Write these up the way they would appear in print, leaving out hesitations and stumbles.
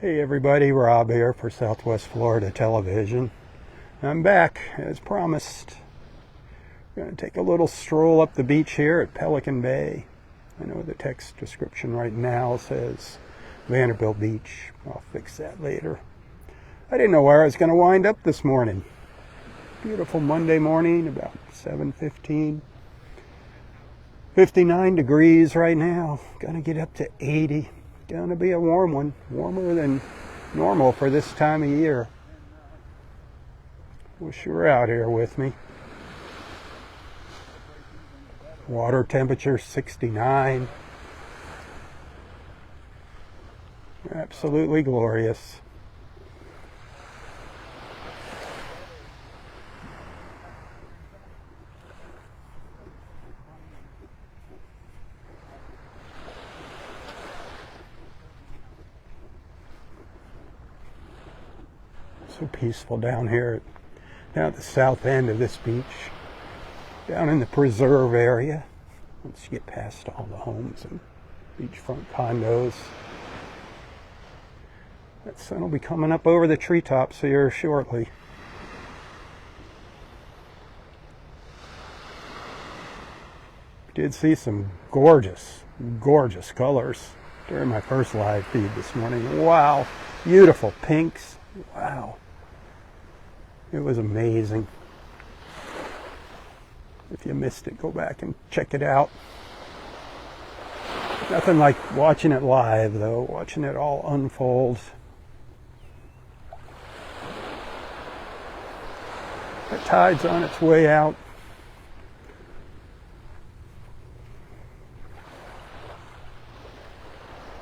Hey everybody, Rob here for Southwest Florida Television. I'm back as promised. I'm going to take a little stroll up the beach here at Pelican Bay. I know the text description right now says Vanderbilt Beach. I'll fix that later. I didn't know where I was going to wind up this morning. Beautiful Monday morning, about 7:15. 59 degrees right now. Going to get up to 80. Going to be a warm one, warmer than normal for this time of year. Wish you were out here with me. Water temperature 69. Absolutely glorious. So peaceful down here, down at the south end of this beach, down in the preserve area. Once you get past all the homes and beachfront condos, that sun will be coming up over the treetops here shortly. Did see some gorgeous colors during my first live feed this morning. Wow, beautiful pinks. Wow. It was amazing. If you missed it, go back and check it out. Nothing like watching it live, though. Watching it all unfold. The tide's on its way out.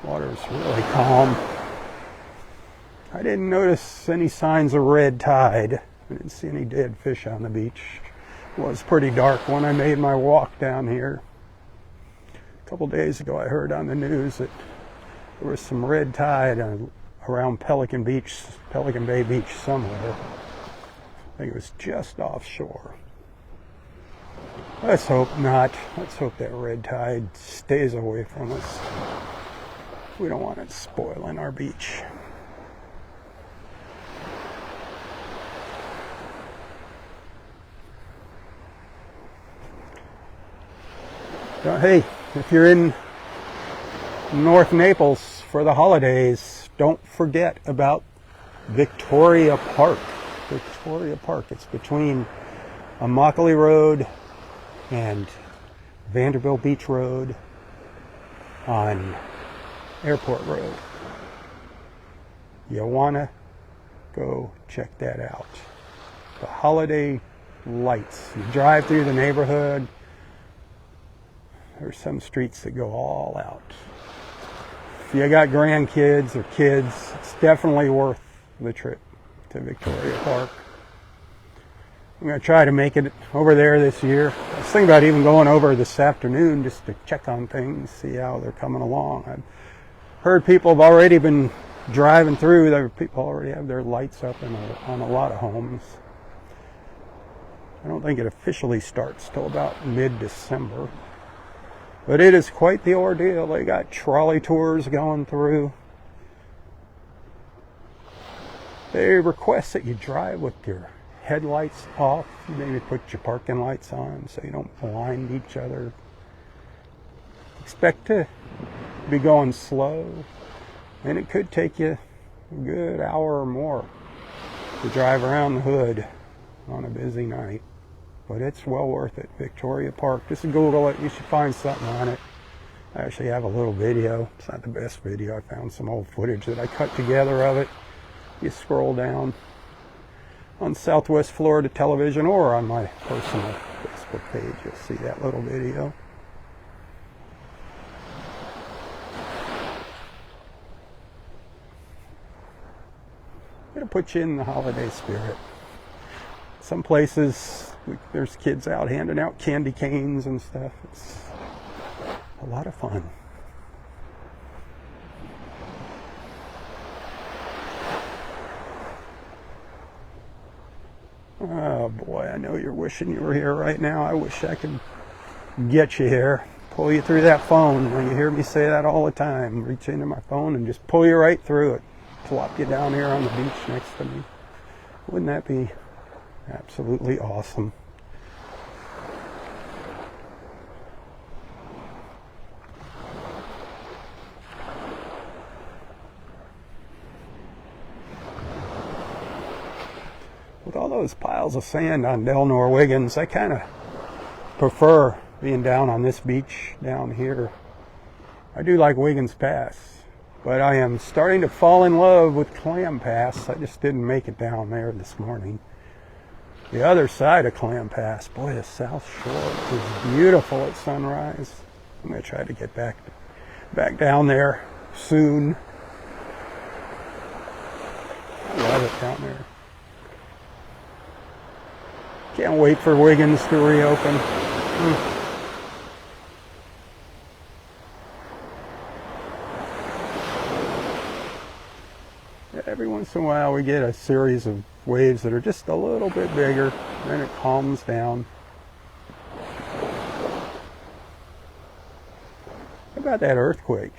Water's really calm. I didn't notice any signs of red tide. I didn't see any dead fish on the beach. It was pretty dark when I made my walk down here. A couple days ago I heard on the news that there was some red tide around Pelican Bay Beach somewhere. I think it was just offshore. Let's hope not. Let's hope that red tide stays away from us. We don't want it spoiling our beach. Hey, if you're in North Naples for the holidays, don't forget about Victoria Park. Victoria Park. It's between Immokalee Road and Vanderbilt Beach Road on Airport Road. You want to go check that out. The holiday lights. You drive through the neighborhood. There's some streets that go all out. If you got grandkids or kids, it's definitely worth the trip to Victoria Park. I'm going to try to make it over there this year. I was thinking about even going over this afternoon just to check on things, see how they're coming along. I've heard people have already been driving through. People already have their lights up on a lot of homes. I don't think it officially starts till about mid-December. But it is quite the ordeal. They got trolley tours going through. They request that you drive with your headlights off. Maybe put your parking lights on so you don't blind each other. Expect to be going slow. And it could take you a good hour or more to drive around the hood on a busy night. But it's well worth it. Victoria Park. Just Google it. You should find something on it. I actually have a little video. It's not the best video. I found some old footage that I cut together of it. You scroll down on Southwest Florida Television or on my personal Facebook page. You'll see that little video. It'll put you in the holiday spirit. Some places, there's kids out handing out candy canes and stuff. It's a lot of fun. Oh boy, I know you're wishing you were here right now. I wish I could get you here, pull you through that phone. You hear me say that all the time. Reach into my phone and just pull you right through it flop you down here on the beach next to me. Wouldn't that be absolutely awesome? With all those piles of sand on Delnor Wiggins, I kind of prefer being down on this beach down here. I do like Wiggins Pass, but I am starting to fall in love with Clam Pass. I just didn't make it down there this morning. The other side of Clam Pass, boy, the South Shore is beautiful at sunrise. I'm going to try to get back down there soon. I love it down there. Can't wait for Wiggins to reopen. Every once in a while we get a series of waves that are just a little bit bigger, then it calms down. How about that earthquake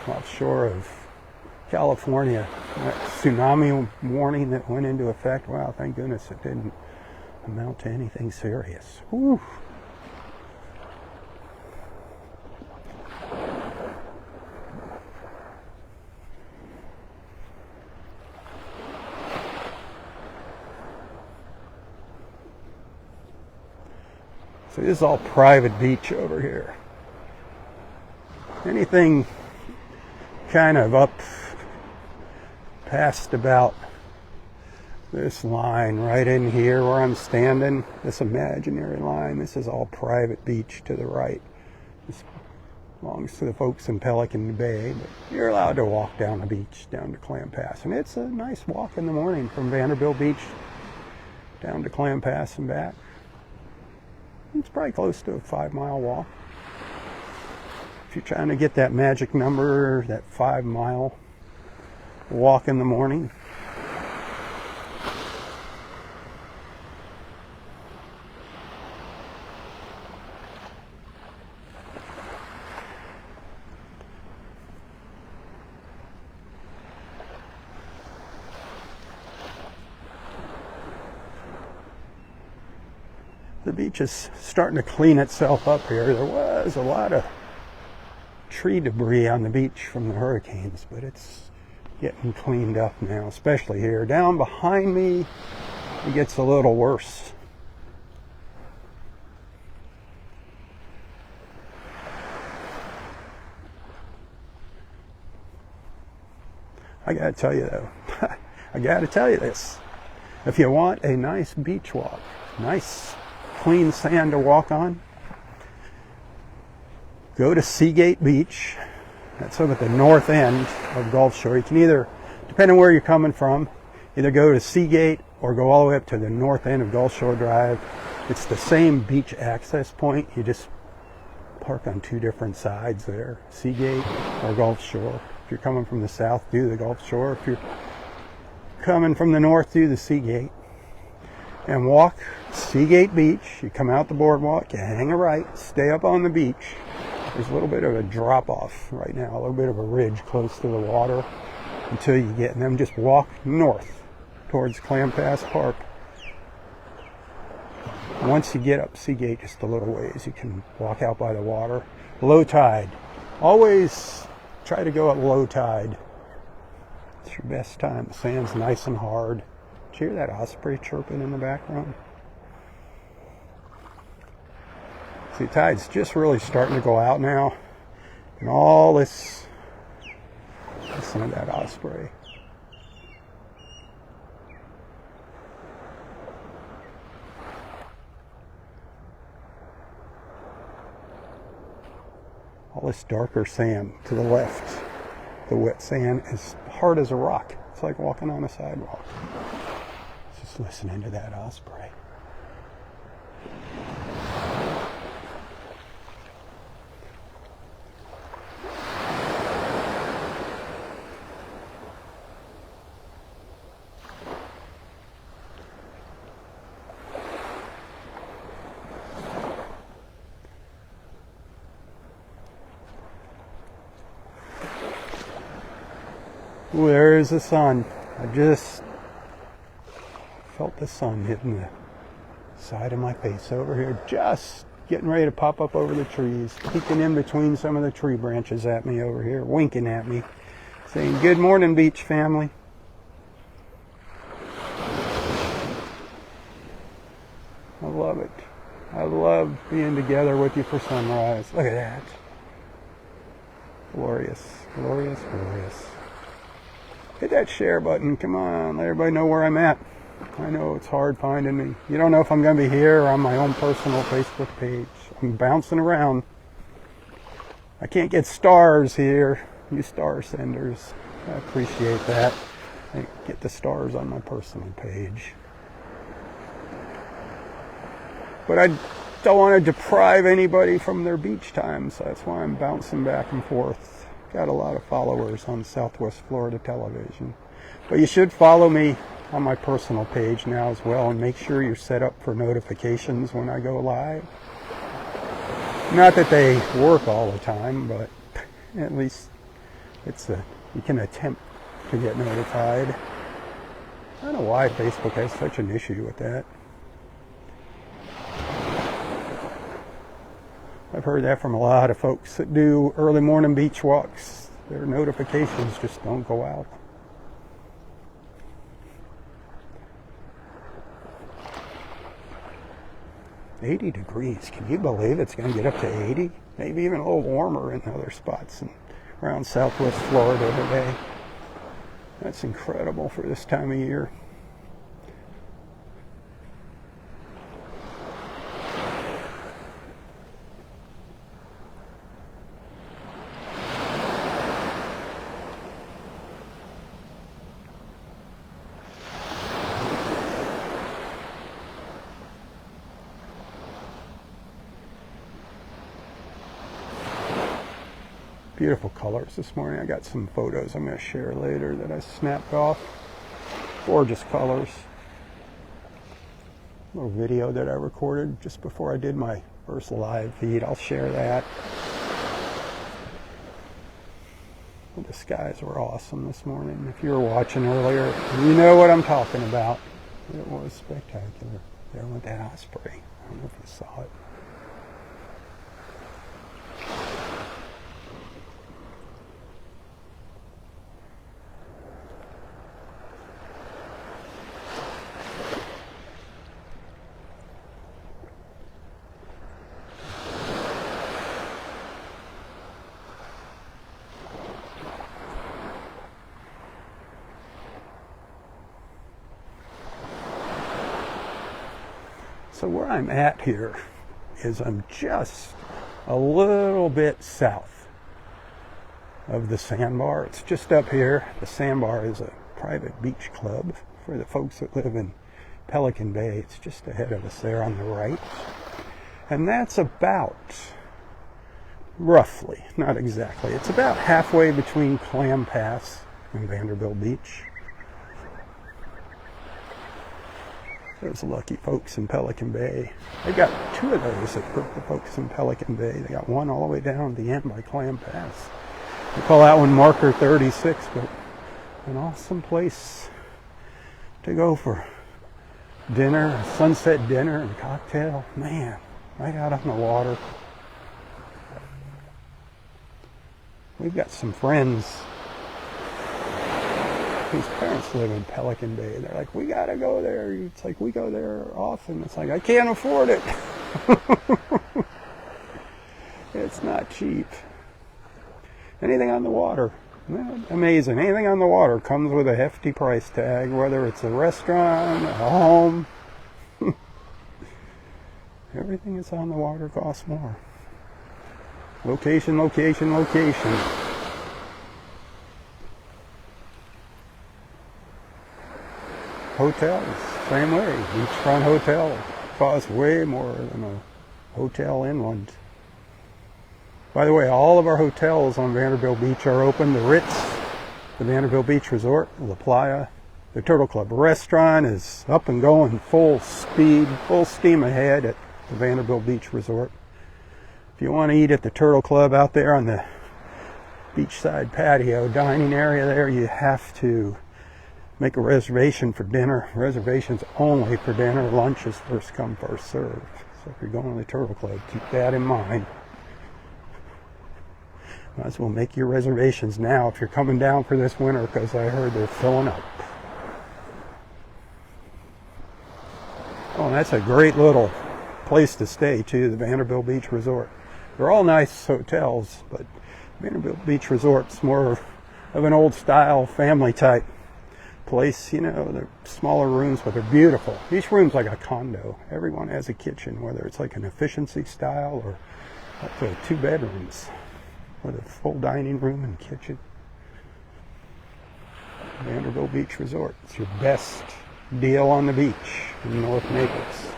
offshore of California? That tsunami warning that went into effect. Wow, thank goodness it didn't amount to anything serious. Whew. So this is all private beach over here. Anything kind of up past about this line right in here where I'm standing, this imaginary line, this is all private beach to the right. This belongs to the folks in Pelican Bay, but you're allowed to walk down the beach, down to Clam Pass. And it's a nice walk in the morning from Vanderbilt Beach down to Clam Pass and back. It's probably close to a 5-mile walk. If you're trying to get that magic number, that 5-mile walk in the morning. The beach is starting to clean itself up here. There was a lot of tree debris on the beach from the hurricanes, but it's getting cleaned up now, especially here. Down behind me, it gets a little worse. I gotta tell you though, I gotta tell you this. If you want a nice beach walk, nice clean sand to walk on, go to Seagate Beach. That's up at the north end of Gulf Shore. You can either, depending on where you're coming from, either go to Seagate or go all the way up to the north end of Gulf Shore Drive. It's the same beach access point. You just park on two different sides there, Seagate or Gulf Shore. If you're coming from the south, do the Gulf Shore. If you're coming from the north, do the Seagate. And walk Seagate Beach. You come out the boardwalk, you hang a right, stay up on the beach. There's a little bit of a drop off right now, a little bit of a ridge close to the water until you get, and then just walk north towards Clam Pass Park. Once you get up Seagate just a little ways, you can walk out by the water. Low tide. Always try to go at low tide. It's your best time. The sand's nice and hard. Did you hear that osprey chirping in the background? See, tide's just really starting to go out now. And all this, listen to that osprey. All this darker sand to the left. The wet sand is hard as a rock. It's like walking on a sidewalk. Just listening to that osprey. Ooh, there's the sun. I just felt the sun hitting the side of my face over here, just getting ready to pop up over the trees, peeking in between some of the tree branches at me over here, winking at me, saying, "Good morning, beach family." I love it. I love being together with you for sunrise. Look at that. Glorious, glorious, glorious. Hit that share button. Come on, let everybody know where I'm at. I know it's hard finding me. You don't know if I'm going to be here or on my own personal Facebook page. I'm bouncing around. I can't get stars here. You star senders. I appreciate that. I get the stars on my personal page. But I don't want to deprive anybody from their beach time, so that's why I'm bouncing back and forth. Got a lot of followers on Southwest Florida television. But you should follow me on my personal page now as well, and make sure you're set up for notifications when I go live. Not that they work all the time, but at least you can attempt to get notified. I don't know why Facebook has such an issue with that. I've heard that from a lot of folks that do early morning beach walks. Their notifications just don't go out. $80 degrees. Can you believe it's going to get up to 80? Maybe even a little warmer in other spots around Southwest Florida today. That's incredible for this time of year. Beautiful colors this morning. I got some photos I'm going to share later that I snapped off. Gorgeous colors. A little video that I recorded just before I did my first live feed. I'll share that. The skies were awesome this morning. If you were watching earlier, you know what I'm talking about. It was spectacular. There went that osprey. I don't know if you saw it. So where I'm at here is I'm just a little bit south of the sandbar. It's just up here. The sandbar is a private beach club for the folks that live in Pelican Bay. It's just ahead of us there on the right. And that's about, roughly, not exactly, it's about halfway between Clam Pass and Vanderbilt Beach. Those lucky folks in Pelican Bay. They got two of those that work, the folks in Pelican Bay. They got one all the way down at the end by Clam Pass. We call that one Marker 36, but an awesome place to go for dinner, a sunset dinner and cocktail. Man, right out on the water. We've got some friends whose parents live in Pelican Bay. They're like, we gotta go there. It's like, we go there often. It's like, I can't afford it. It's not cheap. Anything on the water, amazing. Anything on the water comes with a hefty price tag, whether it's a restaurant, a home. Everything that's on the water costs more. Location, location, location. Hotels, same way. Beachfront hotel costs way more than a hotel inland. By the way, all of our hotels on Vanderbilt Beach are open. The Ritz, the Vanderbilt Beach Resort, La Playa, the Turtle Club restaurant is up and going full speed, full steam ahead at the Vanderbilt Beach Resort. If you want to eat at the Turtle Club out there on the beachside patio dining area there. You have to make a reservation for dinner. Reservations only for dinner. Lunch is first come, first serve. So if you're going to the Turtle Club, keep that in mind. Might as well make your reservations now if you're coming down for this winter, because I heard they're filling up. Oh, and that's a great little place to stay too, the Vanderbilt Beach Resort. They're all nice hotels, but Vanderbilt Beach Resort's more of an old style family type place. You know, they're smaller rooms, but they're beautiful. Each room's like a condo. Everyone has a kitchen, whether it's like an efficiency style or up to 2 bedrooms with a full dining room and kitchen. Vanderbilt Beach Resort. It's your best deal on the beach in North Naples.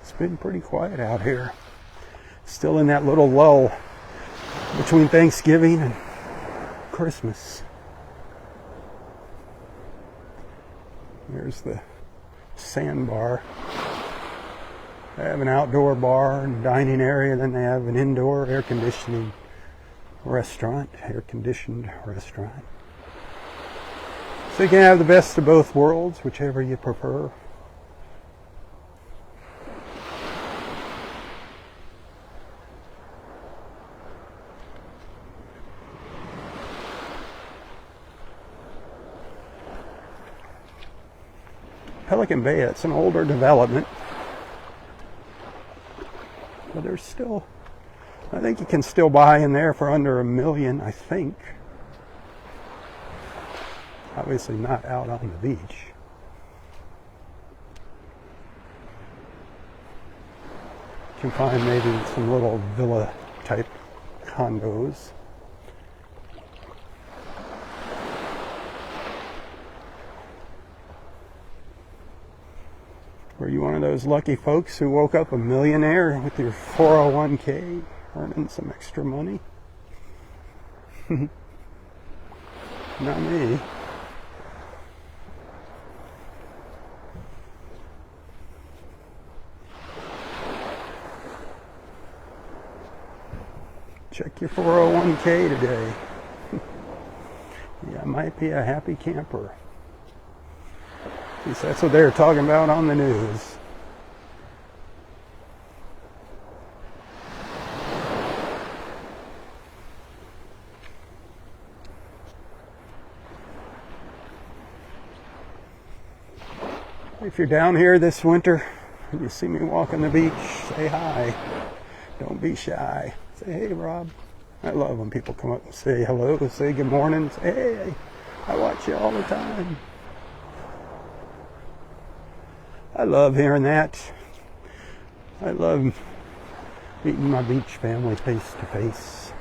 It's been pretty quiet out here. Still in that little lull between Thanksgiving and Christmas. There's the sandbar. They have an outdoor bar and dining area, then they have an indoor air-conditioned restaurant. So you can have the best of both worlds, whichever you prefer. Pelican Bay, it's an older development, but there's still, I think you can still buy in there for under $1 million, I think. Obviously not out on the beach. You can find maybe some little villa type condos. Were you one of those lucky folks who woke up a millionaire with your 401k, earning some extra money? Not me. Check your 401k today. Yeah, might be a happy camper. At least that's what they're talking about on the news. If you're down here this winter and you see me walking the beach, say hi. Don't be shy. Say, hey, Rob. I love when people come up and say hello, say good morning, say, hey, I watch you all the time. I love hearing that. I love meeting my beach family face to face.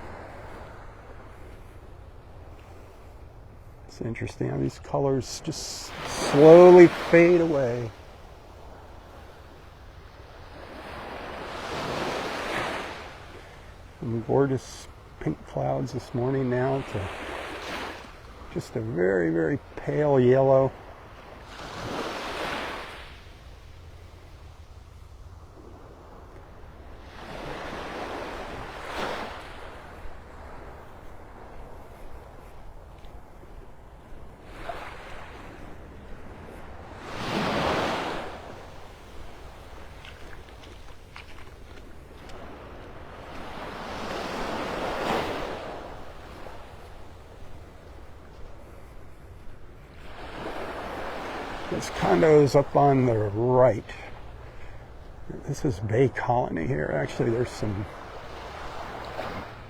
It's interesting how these colors just slowly fade away. Some gorgeous pink clouds this morning now to just a very, very pale yellow. This condo's up on the right. This is Bay Colony here. Actually, there's some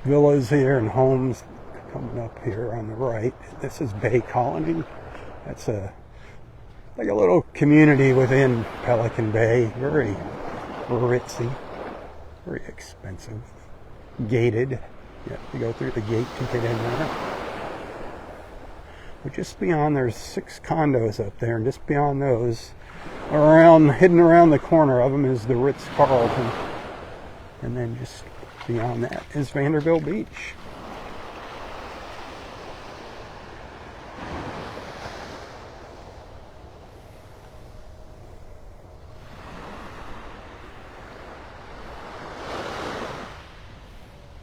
villas here and homes coming up here on the right. This is Bay Colony. That's like a little community within Pelican Bay. Very ritzy, very expensive, gated. You have to go through the gate to get in there. But just beyond, there's 6 condos up there, and just beyond those, hidden around the corner of them, is the Ritz-Carlton. And then just beyond that is Vanderbilt Beach.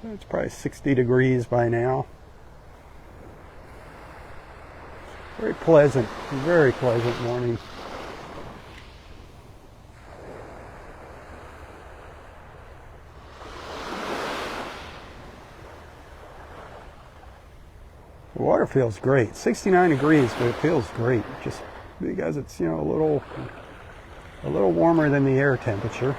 It's probably 60 degrees by now. Very pleasant morning. The water feels great. 69 degrees, but it feels great just because it's, you know, a little warmer than the air temperature.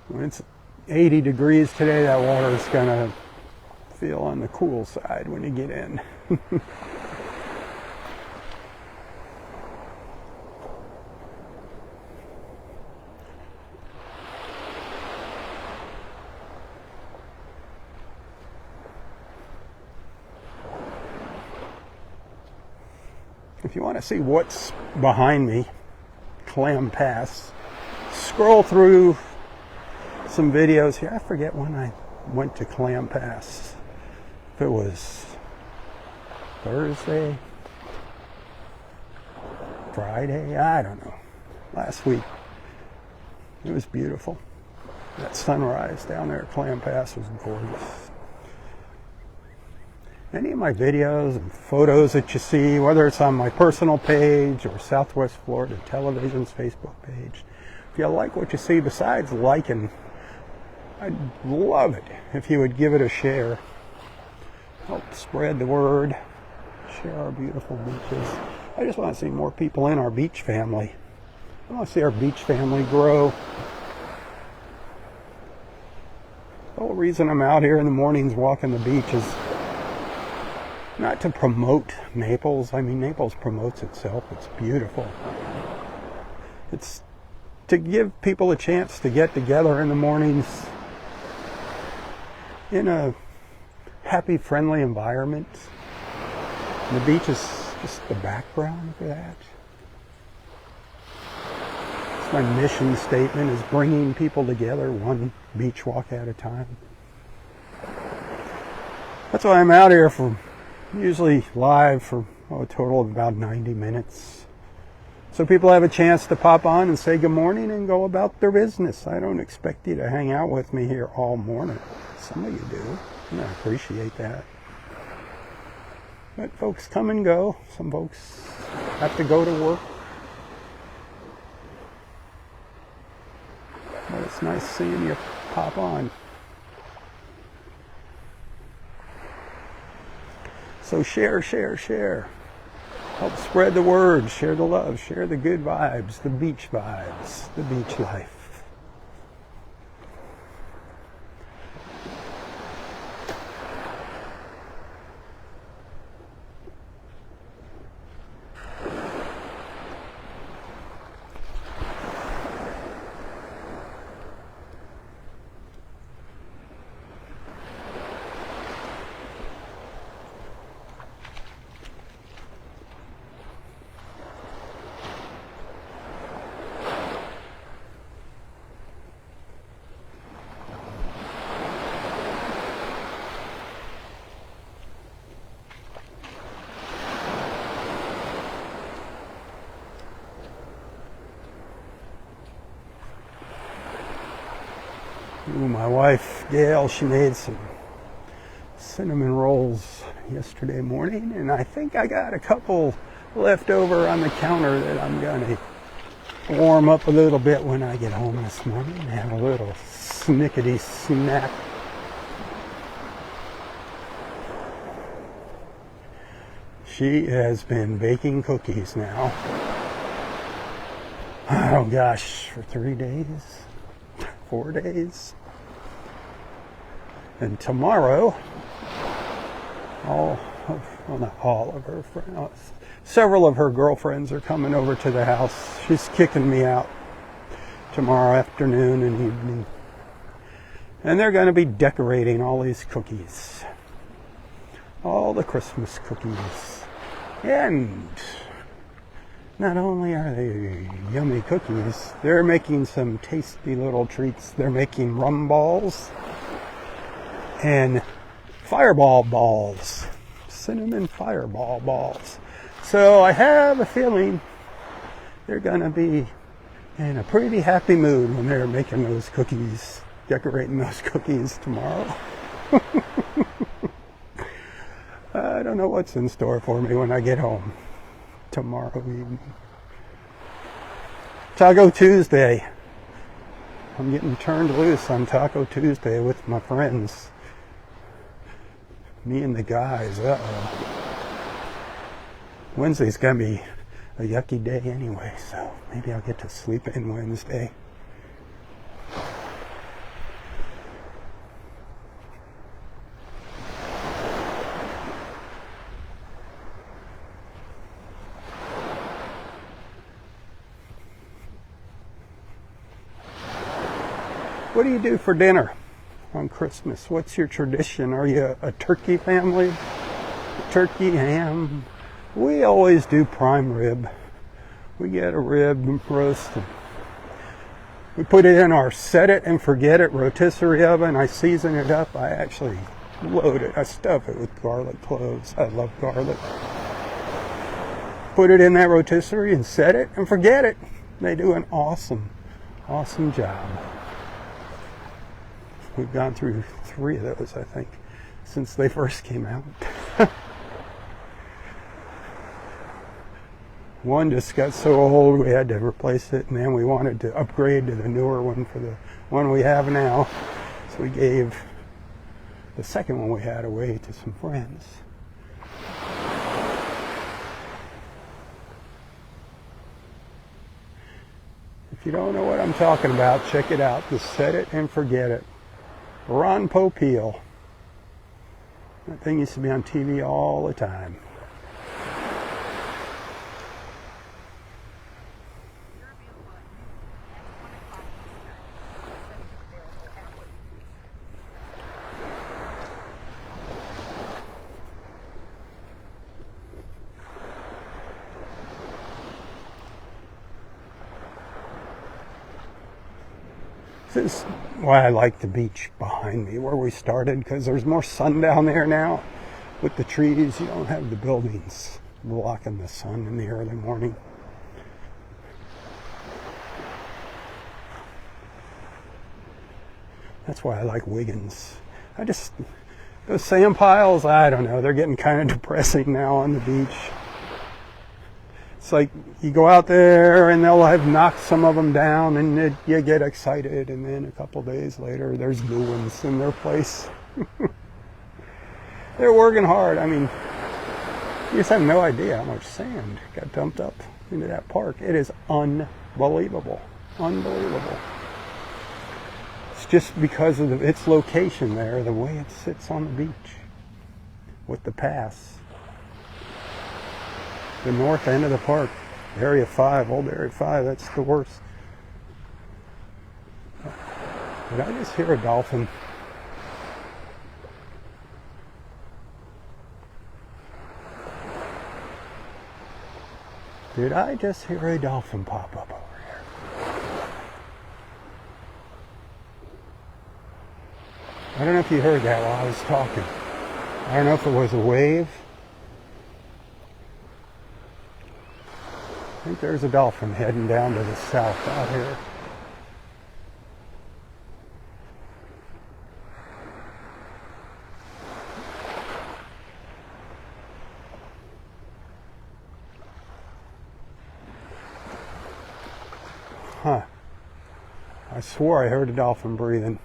When it's 80 degrees today, that water is gonna feel on the cool side when you get in. If you want to see what's behind me, Clam Pass, scroll through some videos here. I forget when I went to Clam Pass. If it was Thursday, Friday, I don't know. Last week. It was beautiful. That sunrise down there at Clam Pass was gorgeous. Any of my videos and photos that you see, whether it's on my personal page or Southwest Florida Television's Facebook page, if you like what you see, besides liking, I'd love it if you would give it a share. Help spread the word. Share our beautiful beaches. I just want to see more people in our beach family. I want to see our beach family grow. The whole reason I'm out here in the mornings walking the beach is not to promote Naples. I mean, Naples promotes itself. It's beautiful. It's to give people a chance to get together in the mornings in a happy, friendly environment. And the beach is just the background for that. It's my mission statement, is bringing people together one beach walk at a time. That's why I'm out here for, usually live for a total of about 90 minutes. So people have a chance to pop on and say good morning and go about their business. I don't expect you to hang out with me here all morning. Some of you do, and I appreciate that. But folks come and go. Some folks have to go to work. But it's nice seeing you pop on. So share, share, share. Help spread the word, share the love, share the good vibes, the beach life. Ooh, my wife, Gail, she made some cinnamon rolls yesterday morning, and I think I got a couple left over on the counter that I'm going to warm up a little bit when I get home this morning and have a little snickety snack. She has been baking cookies now oh gosh, for 3 days, 4 days. And tomorrow, several of her girlfriends are coming over to the house. She's kicking me out tomorrow afternoon and evening. And they're going to be decorating all these cookies. All the Christmas cookies. And not only are they yummy cookies, they're making some tasty little treats. They're making rum balls and fireball balls. Cinnamon fireball balls. So I have a feeling they're going to be in a pretty happy mood when they're making those cookies, decorating those cookies tomorrow. I don't know what's in store for me when I get home tomorrow evening. Taco Tuesday. I'm getting turned loose on Taco Tuesday with my friends. Me and the guys. Wednesday's gonna be a yucky day anyway, so maybe I'll get to sleep in Wednesday. What do you do for dinner on Christmas? What's your tradition? Are you a turkey family? Turkey, ham? We always do prime rib. We get a rib roast. We put it in our set it and forget it rotisserie oven. I season it up. I actually load it. I stuff it with garlic cloves. I love garlic. Put it in that rotisserie and set it and forget it. They do an awesome job. We've gone through 3 of those, I think, since they first came out. One just got so old we had to replace it, and then we wanted to upgrade to the newer one for the one we have now. So we gave the second one we had away to some friends. If you don't know what I'm talking about, check it out. Just set it and forget it. Ron Popeil. That thing used to be on TV all the time. This is why I like the beach behind me where we started, because there's more sun down there now. With the trees, you don't have the buildings blocking the sun in the early morning. That's why I like Wiggins. Those sand piles, I don't know, they're getting kind of depressing now on the beach. It's like you go out there and they'll have knocked some of them down and you get excited, and then a couple days later there's new ones in their place. They're working hard. I mean, you just have no idea how much sand got dumped up into that park. It is unbelievable. Unbelievable. It's just because of its location there, the way it sits on the beach with the pass. The north end of the park, Area 5, old Area 5, that's the worst. Did I just hear a dolphin? Did I just hear a dolphin pop up over here? I don't know if you heard that while I was talking. I don't know if it was a wave. I think there's a dolphin heading down to the south out here. Huh. I swore I heard a dolphin breathing.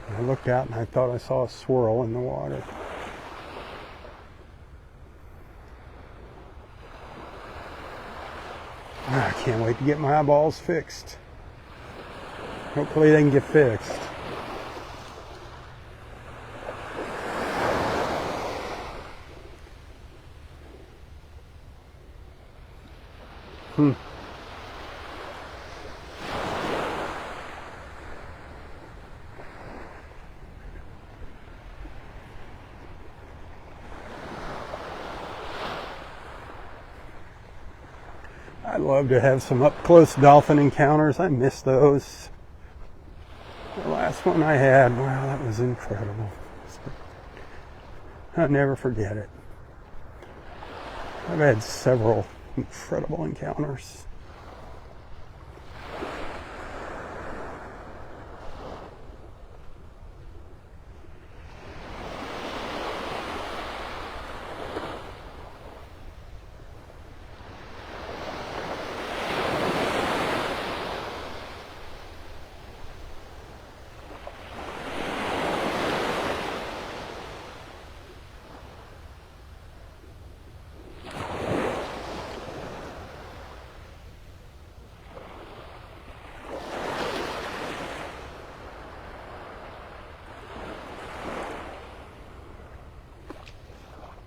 I looked out and I thought I saw a swirl in the water. can't wait to get my eyeballs fixed. Hopefully they can get fixed. I'd love to have some up-close dolphin encounters. I miss those. The last one I had, wow, that was incredible. I'll never forget it. I've had several incredible encounters.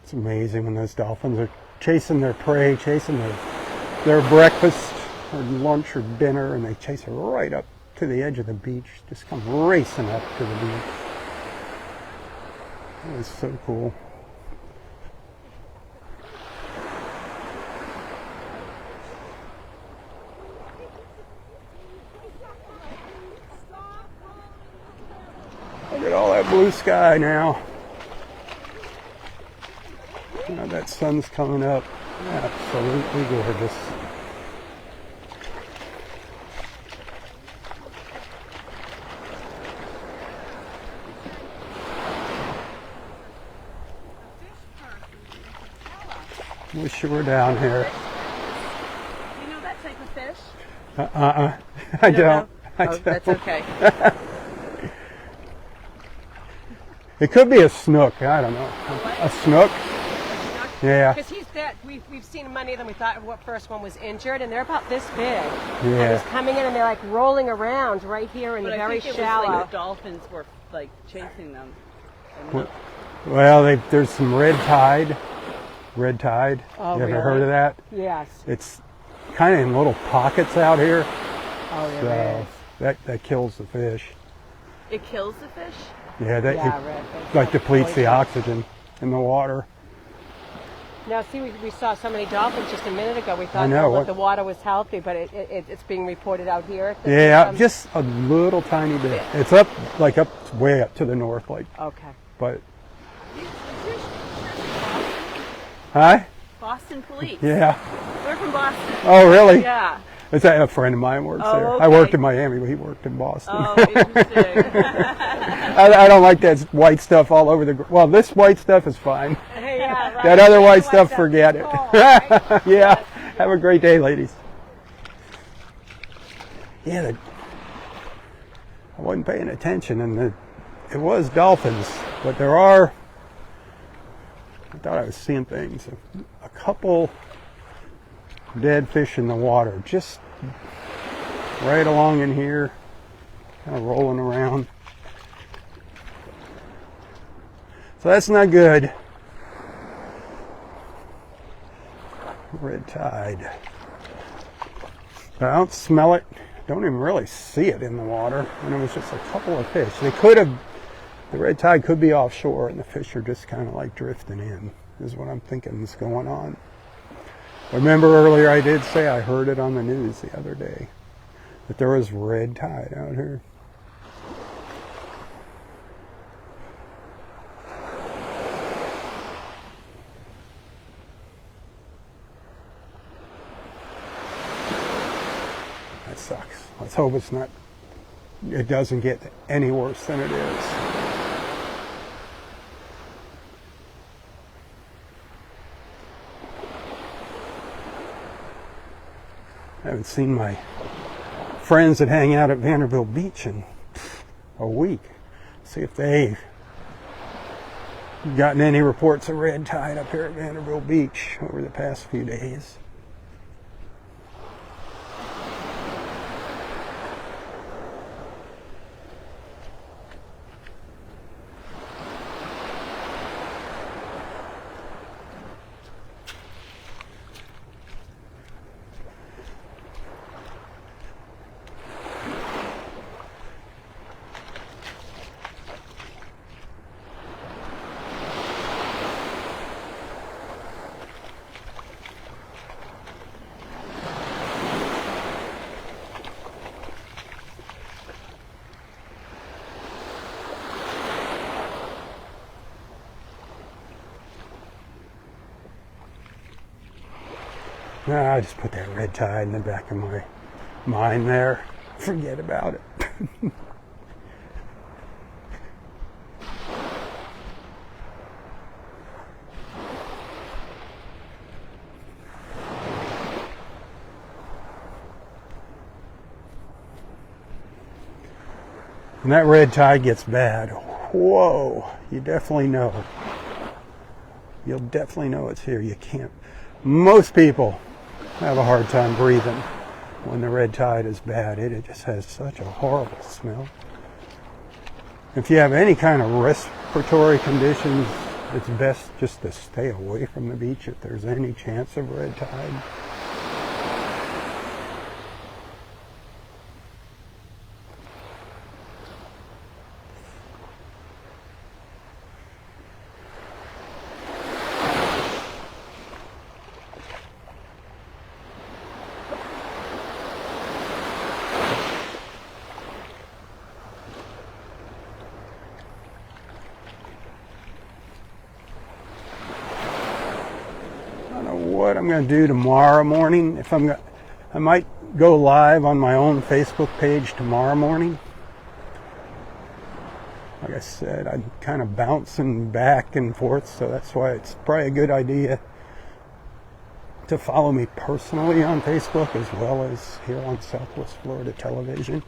It's amazing when those dolphins are chasing their prey, chasing their breakfast or lunch or dinner, and they chase it right up to the edge of the beach, just come racing up to the beach. It was so cool. Look at all that blue sky now. You know, that sun's coming up. Absolutely gorgeous. Wish you were down here. Do you know that type of fish? I don't. I Oh, don't. that's okay. It could be a snook. I don't know. A snook? Yeah. Because he's that. We've seen many of them. We thought what first one was injured, and they're about this big. Yeah. And he's coming in, and they're like rolling around right here in But the I very think it shallow. was like the dolphins were like chasing them. Well, there's some red tide. Red tide. Oh, you ever really? heard of that? Yes. It's kind of in little pockets out here. Oh, there So is. that kills the fish. It kills the fish? Yeah, that Yeah, it, red. like depletes the Poison. oxygen in the water. Now, see, we saw so many dolphins just a minute ago. We I thought know. that the water was healthy, but it's being reported out here. that Yeah, some- just a little tiny bit. It's up, way up to the north, Okay. but. Hi? Boston police. Yeah. We're from Boston. Oh, really? Yeah. It's a friend of mine works Oh, there. okay. I worked in Miami, but he worked in Boston. Oh, interesting. I don't like that white stuff all over the. Well, this white stuff is fine. Yeah, right. That other white Otherwise, stuff, forget it. oh, right? Yeah. Have a great day, ladies. Yeah, I wasn't paying attention, and it was dolphins, but there are. I thought I was seeing things. A couple dead fish in the water, just right along in here, kind of rolling around. So that's not good. Red tide. But I don't smell it. Don't even really see it in the water. And it was just a couple of fish. The red tide could be offshore, and the fish are just kind of like drifting in, is what I'm thinking is going on. Remember earlier I did say I heard it on the news the other day, that there was red tide out here. That sucks. Let's hope it doesn't get any worse than it is. I haven't seen my friends that hang out at Vanderbilt Beach in a week. See if they've gotten any reports of red tide up here at Vanderbilt Beach over the past few days. I just put that red tide in the back of my mind there. Forget about it. When that red tide gets bad, whoa, you definitely know. You'll definitely know it's here. You can't. Most people have a hard time breathing when the red tide is bad. It just has such a horrible smell. If you have any kind of respiratory conditions, it's best just to stay away from the beach if there's any chance of red tide. What I'm going to do tomorrow morning, I might go live on my own Facebook page tomorrow morning. Like I said, I'm kind of bouncing back and forth, so that's why it's probably a good idea to follow me personally on Facebook as well as here on Southwest Florida Television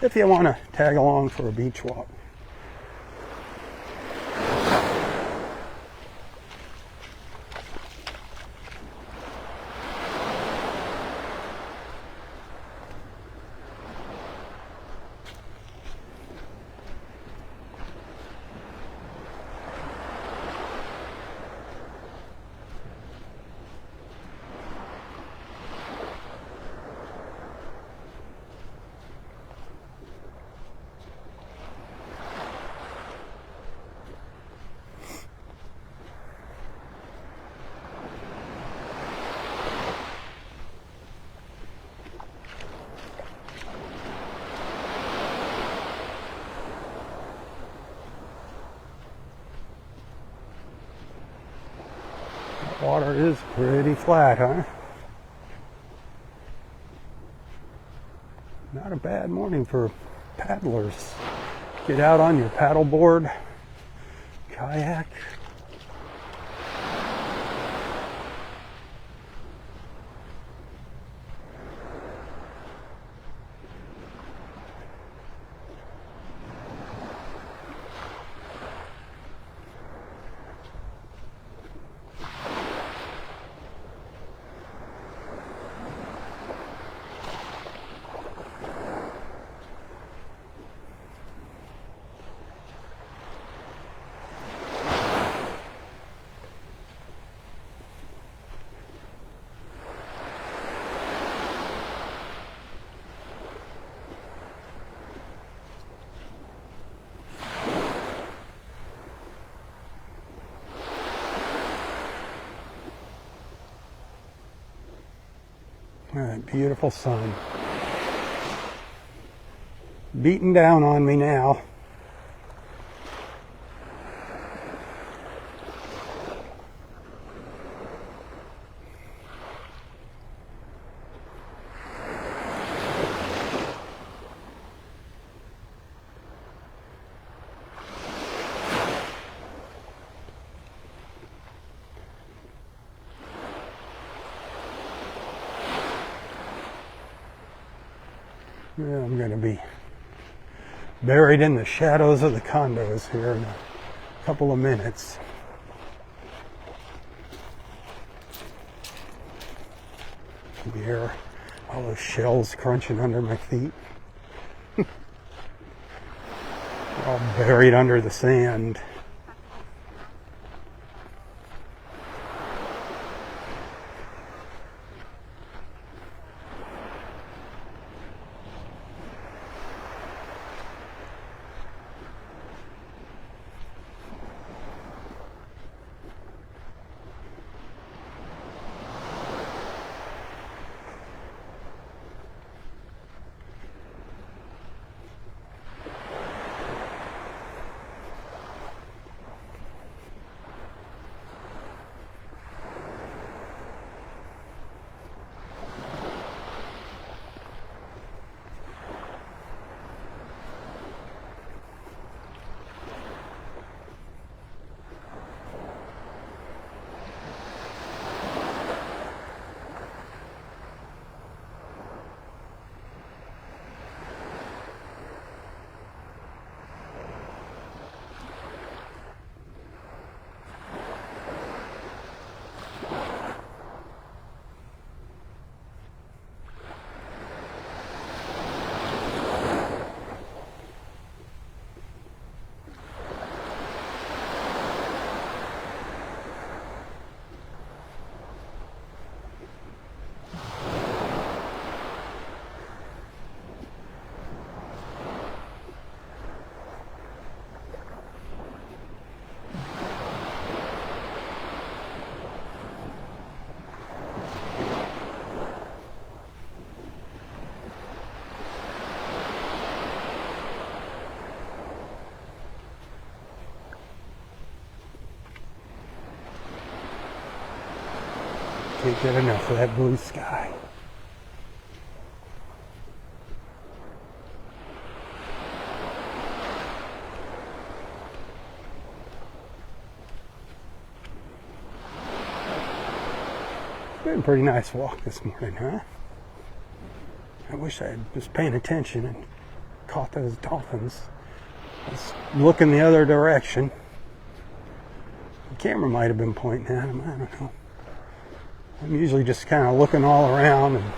if you want to tag along for a beach walk. Water is pretty flat, huh? Not a bad morning for paddlers. Get out on your paddleboard, kayak. That beautiful sun. Beating down on me now. Yeah, I'm going to be buried in the shadows of the condos here in a couple of minutes. You can hear all those shells crunching under my feet. They're all buried under the sand. Can't get enough of that blue sky. Been a pretty nice walk this morning, huh? I wish I was paying attention and caught those dolphins. I was looking the other direction. The camera might have been pointing at them, I don't know. I'm usually just kind of looking all around and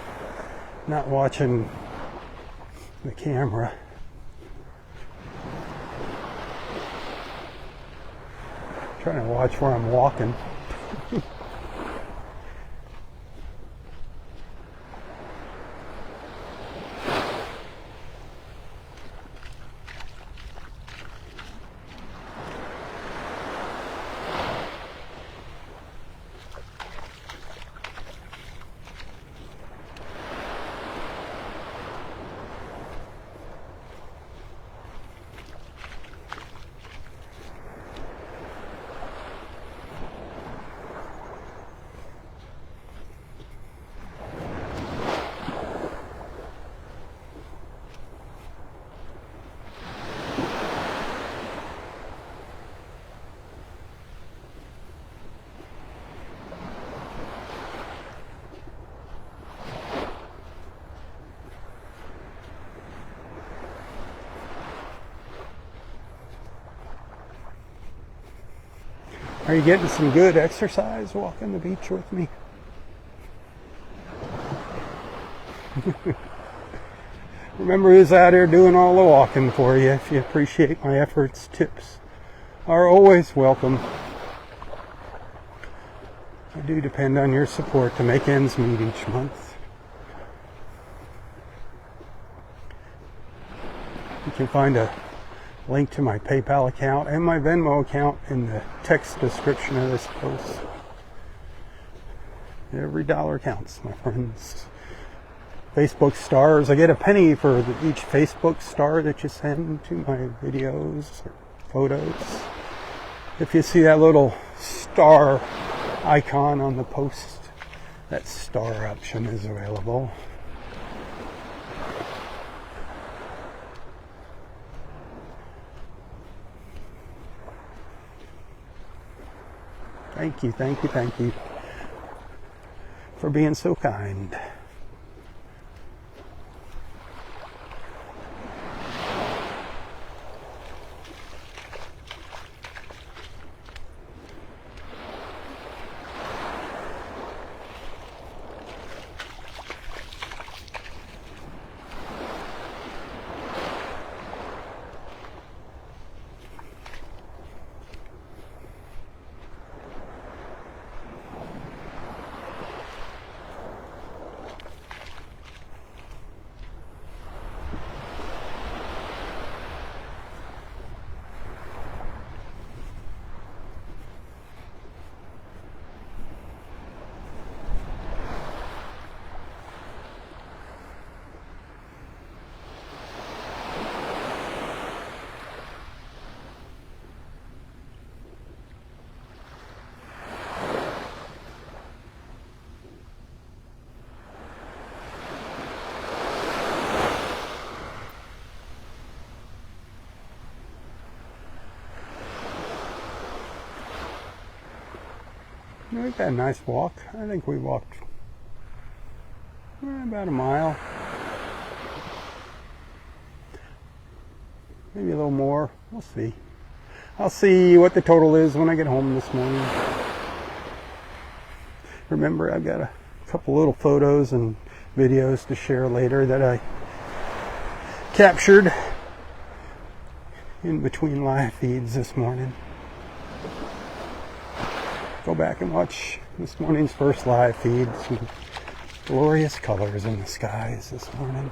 not watching the camera. Trying to watch where I'm walking. Are you getting some good exercise walking the beach with me? Remember who's out here doing all the walking for you. If you appreciate my efforts, tips are always welcome. I do depend on your support to make ends meet each month. You can find a link to my PayPal account and my Venmo account in the text description of this post. Every dollar counts, my friends. Facebook stars. I get a penny for each Facebook star that you send to my videos or photos. If you see that little star icon on the post, that star option is available. Thank you, thank you, thank you for being so kind. We've had a nice walk. I think we walked about a mile. Maybe a little more. We'll see. I'll see what the total is when I get home this morning. Remember, I've got a couple little photos and videos to share later that I captured in between live feeds this morning. Go back and watch this morning's first live feed. Some glorious colors in the skies this morning.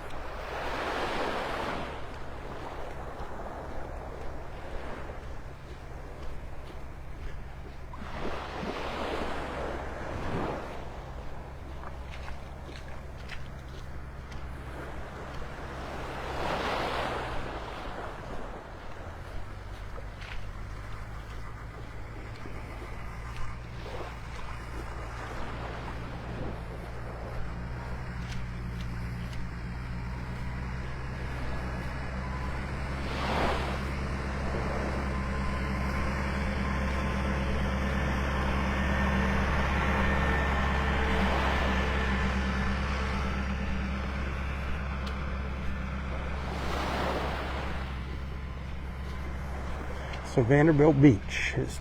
So Vanderbilt Beach is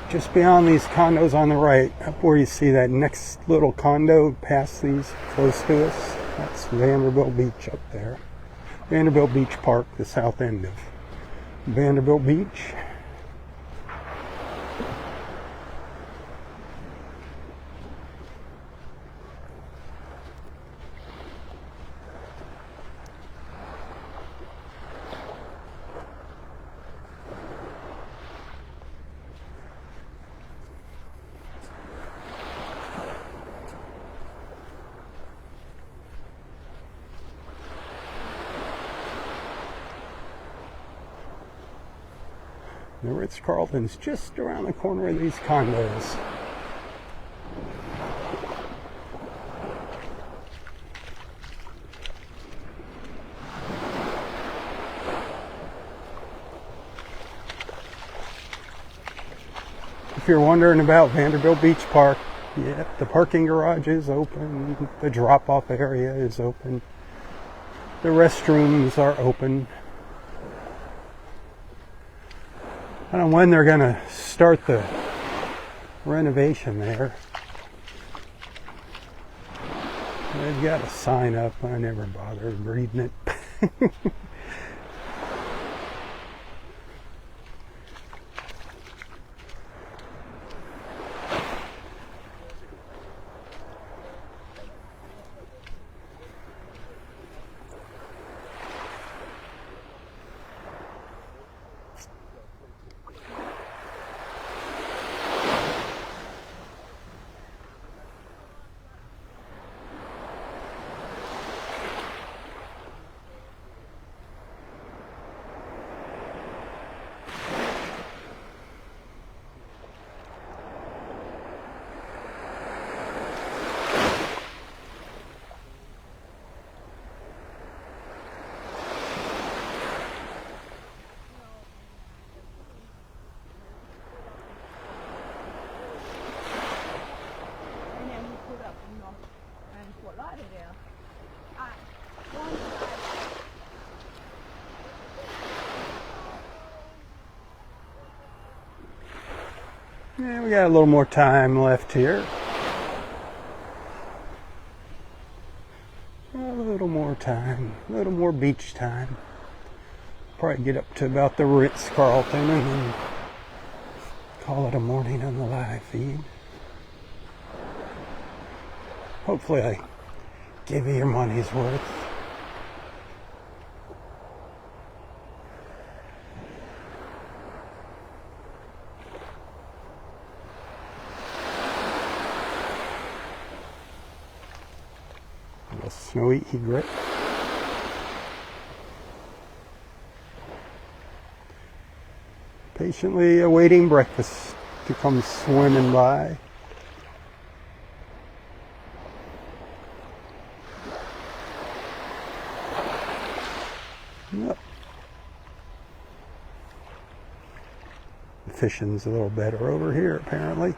just beyond these condos on the right, up where you see that next little condo past these close to us. That's Vanderbilt Beach up there. Vanderbilt Beach Park, the south end of Vanderbilt Beach. The Ritz-Carlton's just around the corner of these condos. If you're wondering about Vanderbilt Beach Park, yeah, the parking garage is open, the drop-off area is open, the restrooms are open. I don't know when they're going to start the renovation there. They've got a sign up. I never bothered reading it. Yeah, we got a little more time left here. A little more time, a little more beach time. Probably get up to about the Ritz-Carlton and then call it a morning on the live feed. Hopefully I give you your money's worth. A snowy egret. Patiently awaiting breakfast to come swimming by. Yep. The fishing's a little better over here, apparently.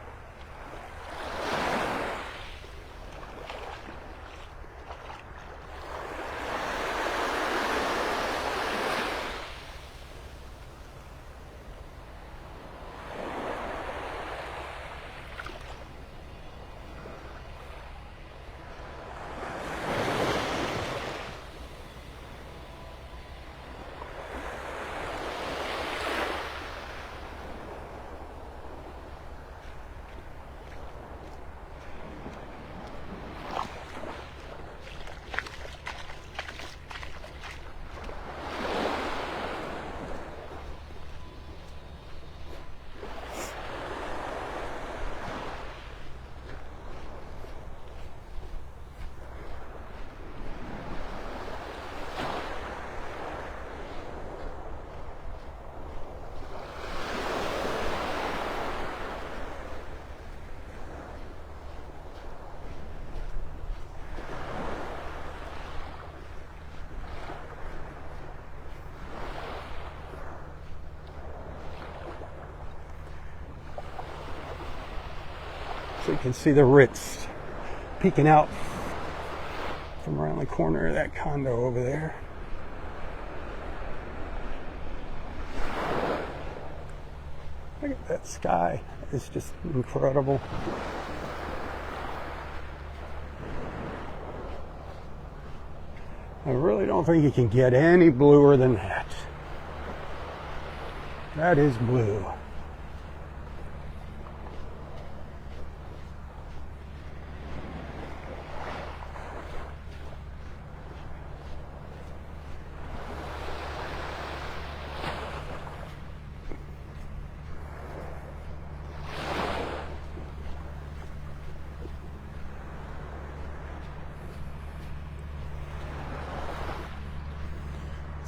So you can see the Ritz peeking out from around the corner of that condo over there. Look at that sky. It's just incredible. I really don't think you can get any bluer than that. That is blue.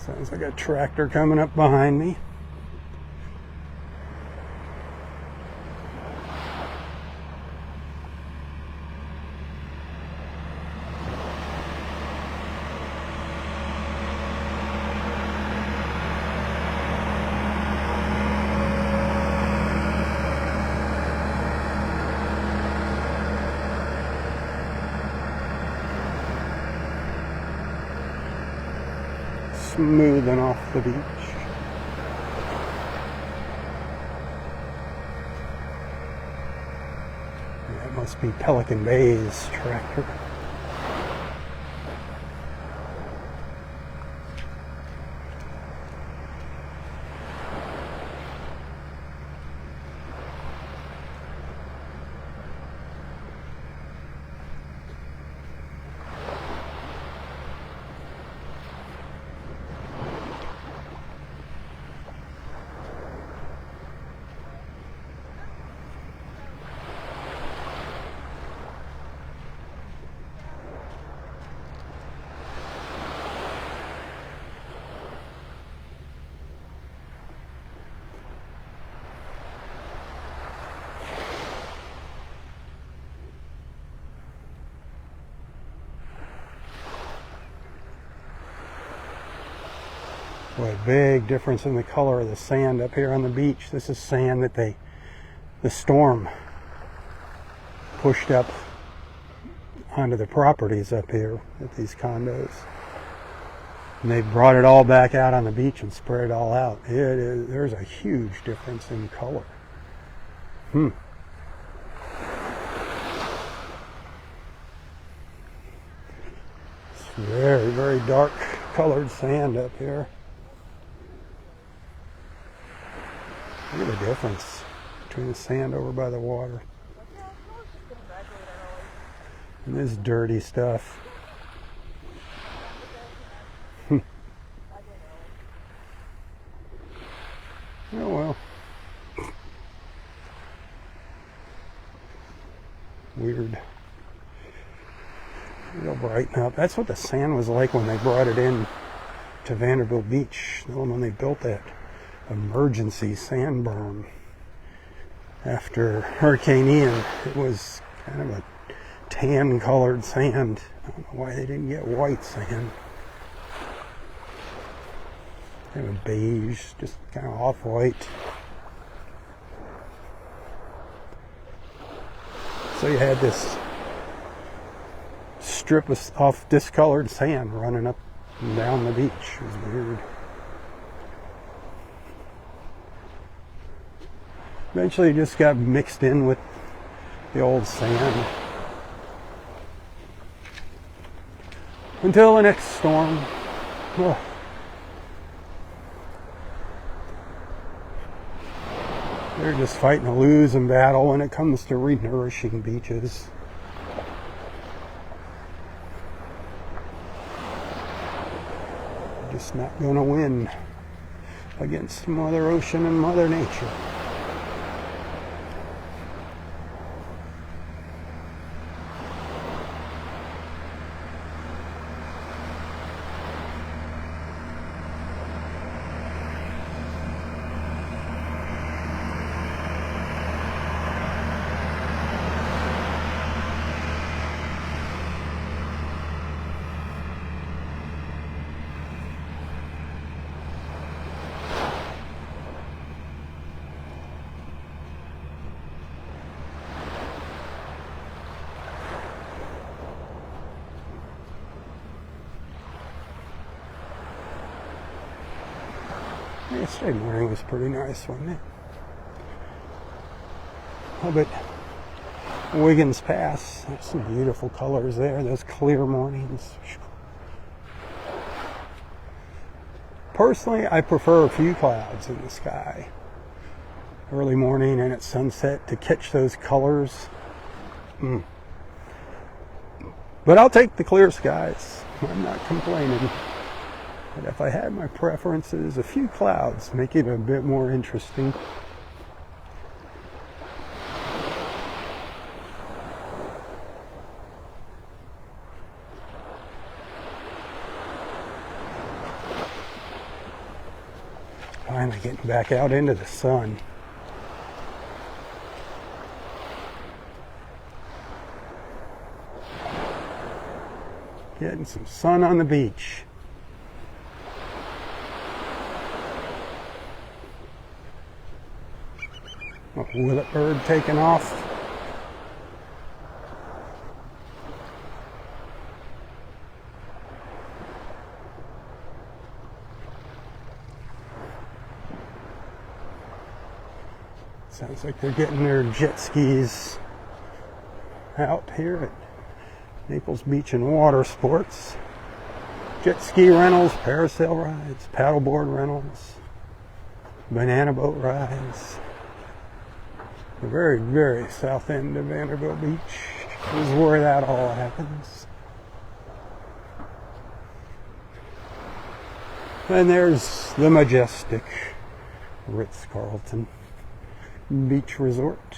Sounds like a tractor coming up behind me. Smoothing off the beach. That must be Pelican Bay's tractor. Boy, big difference in the color of the sand up here on the beach. This is sand that the storm pushed up onto the properties up here at these condos. And they brought it all back out on the beach and spread it all out. There's a huge difference in color. It's very, very dark colored sand up here. Look at the difference between the sand over by the water and this dirty stuff. Oh well. Weird. It'll brighten up. That's what the sand was like when they brought it in to Vanderbilt Beach, when they built that emergency sand berm after Hurricane Ian. It was kind of a tan colored sand. I don't know why they didn't get white sand. Kind of beige, just kind of off-white. So you had this strip of discolored sand running up and down the beach. It was weird. Eventually it just got mixed in with the old sand. Until the next storm. Oh. They're just fighting a losing battle when it comes to re-nourishing beaches. They're just not going to win against Mother Ocean and Mother Nature. Yesterday morning was pretty nice, wasn't it? up at Wiggins Pass. There's some beautiful colors there, those clear mornings. Personally, I prefer a few clouds in the sky early morning and at sunset to catch those colors. But I'll take the clear skies. I'm not complaining. But if I had my preferences, a few clouds make it a bit more interesting. Finally getting back out into the sun. Getting some sun on the beach. A willet bird taking off. Sounds like they're getting their jet skis out here at Naples Beach and Water Sports. Jet ski rentals, parasail rides, paddleboard rentals, banana boat rides. The very, very south end of Vanderbilt Beach is where that all happens. And there's the majestic Ritz-Carlton Beach Resort.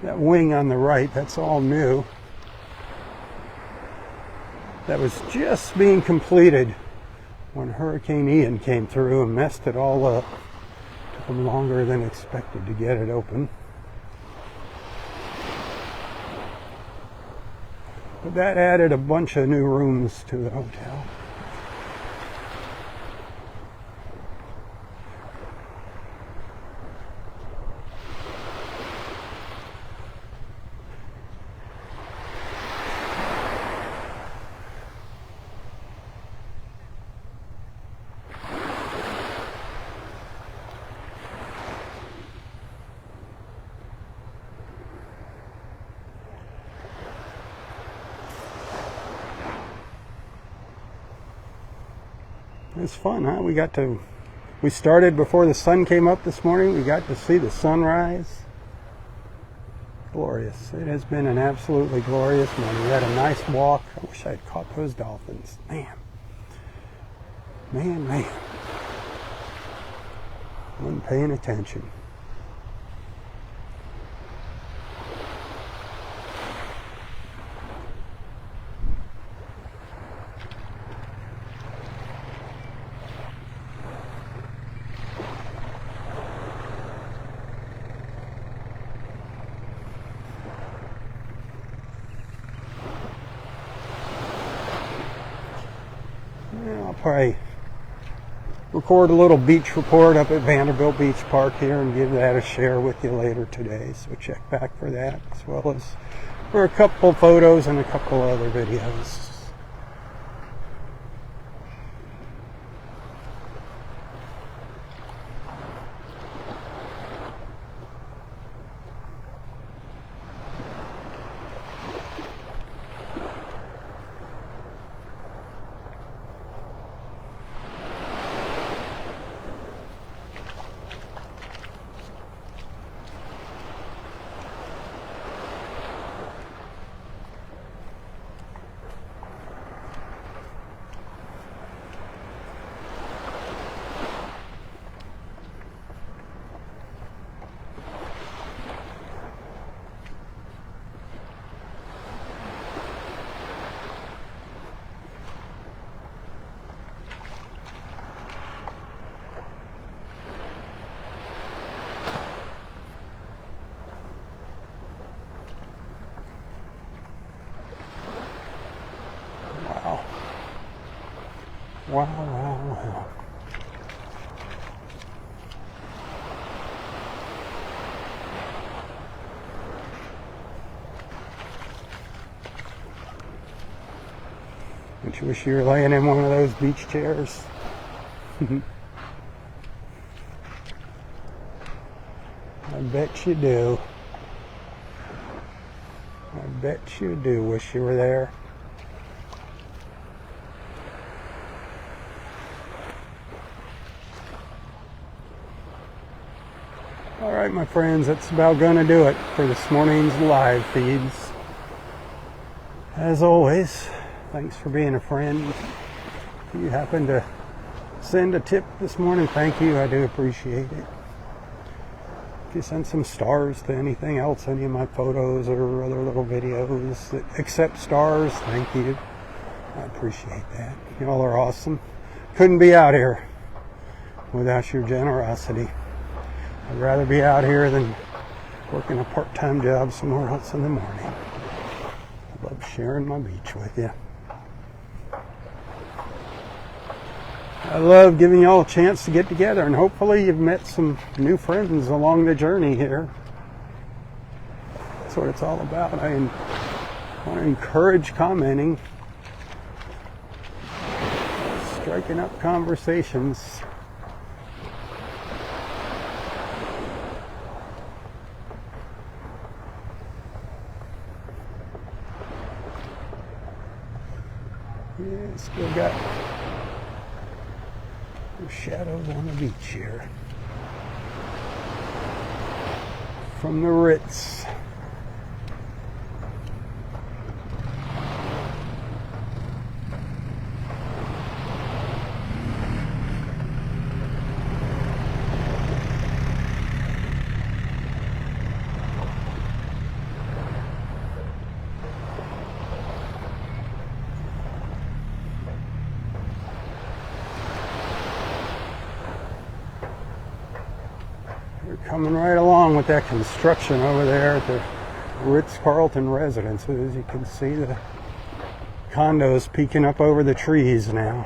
That wing on the right, that's all new. That was just being completed when Hurricane Ian came through and messed it all up. Took them longer than expected to get it open. But that added a bunch of new rooms to the hotel. It was fun, huh? We started before the sun came up this morning. We got to see the sunrise. Glorious. It has been an absolutely glorious morning. We had a nice walk. I wish I had caught those dolphins. Man. Wasn't paying attention. I'll probably record a little beach report up at Vanderbilt Beach Park here and give that a share with you later today. So check back for that, as well as for a couple photos and a couple other videos. Wow. Don't you wish you were laying in one of those beach chairs? I bet you do. I bet you do wish you were there. All right, my friends, that's about going to do it for this morning's live feeds. As always, thanks for being a friend. If you happen to send a tip this morning, thank you. I do appreciate it. If you send some stars to anything else, any of my photos or other little videos that accept stars, thank you. I appreciate that. Y'all are awesome. Couldn't be out here without your generosity. I'd rather be out here than working a part-time job somewhere else in the morning. I love sharing my beach with you. I love giving y'all a chance to get together, and hopefully you've met some new friends along the journey here. That's what it's all about. I want to encourage commenting, striking up conversations. Yeah, still got shadows on the beach here from the Ritz. Coming right along with that construction over there at the Ritz-Carlton residences. You can see the condos peeking up over the trees now.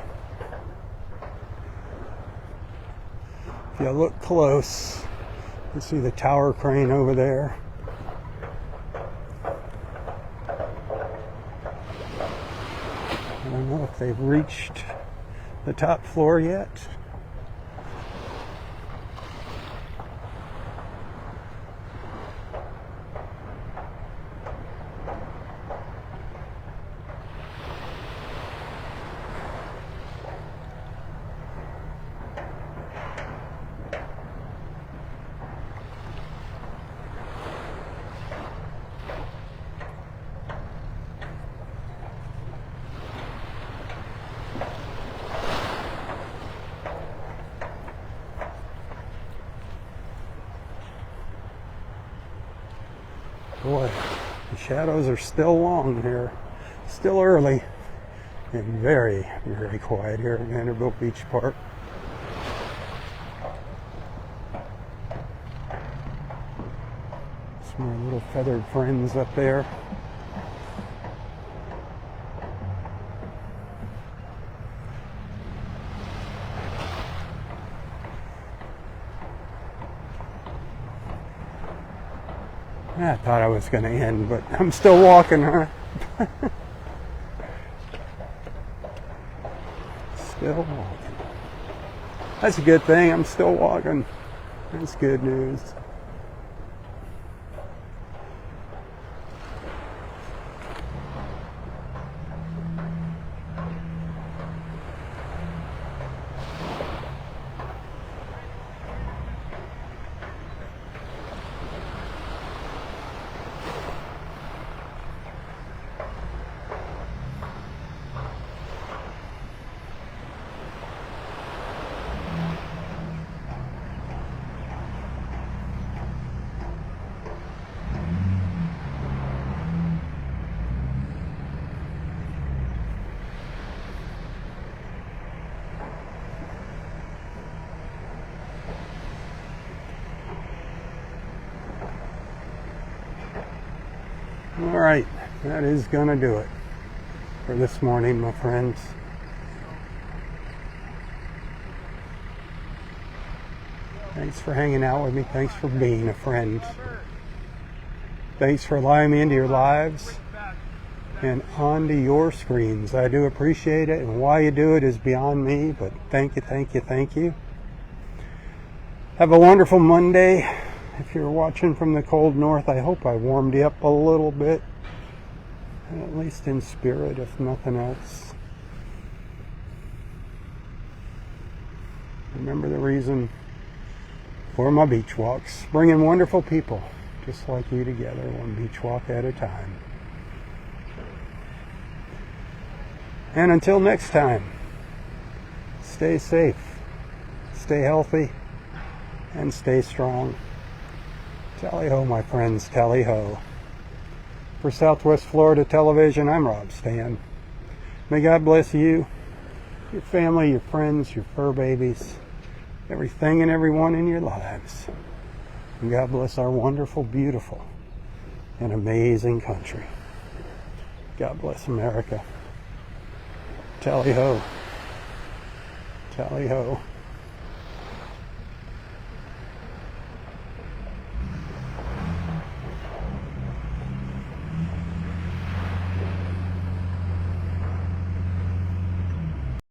If you look close, you can see the tower crane over there. I don't know if they've reached the top floor yet. Boy, the shadows are still long here. Still early and very, very quiet here at Vanderbilt Beach Park. Some more little feathered friends up there. I thought I was going to end, but I'm still walking, huh? Still walking. That's a good thing. I'm still walking. That's good news. All right, that is gonna do it for this morning, my friends. Thanks for hanging out with me. Thanks for being a friend. Thanks for allowing me into your lives. and onto your screens. I do appreciate it, and why you do it is beyond me, but thank you, thank you, thank you. Have a wonderful Monday. If you're watching from the cold north, I hope I warmed you up a little bit, at least in spirit, if nothing else. Remember the reason for my beach walks, bringing wonderful people just like you together, one beach walk at a time. And until next time, stay safe, stay healthy, and stay strong. Tally-ho, my friends, tally-ho. For Southwest Florida Television, I'm Robb Stan. May God bless you, your family, your friends, your fur babies, everything and everyone in your lives. And God bless our wonderful, beautiful, and amazing country. God bless America. Tally-ho. Tally-ho.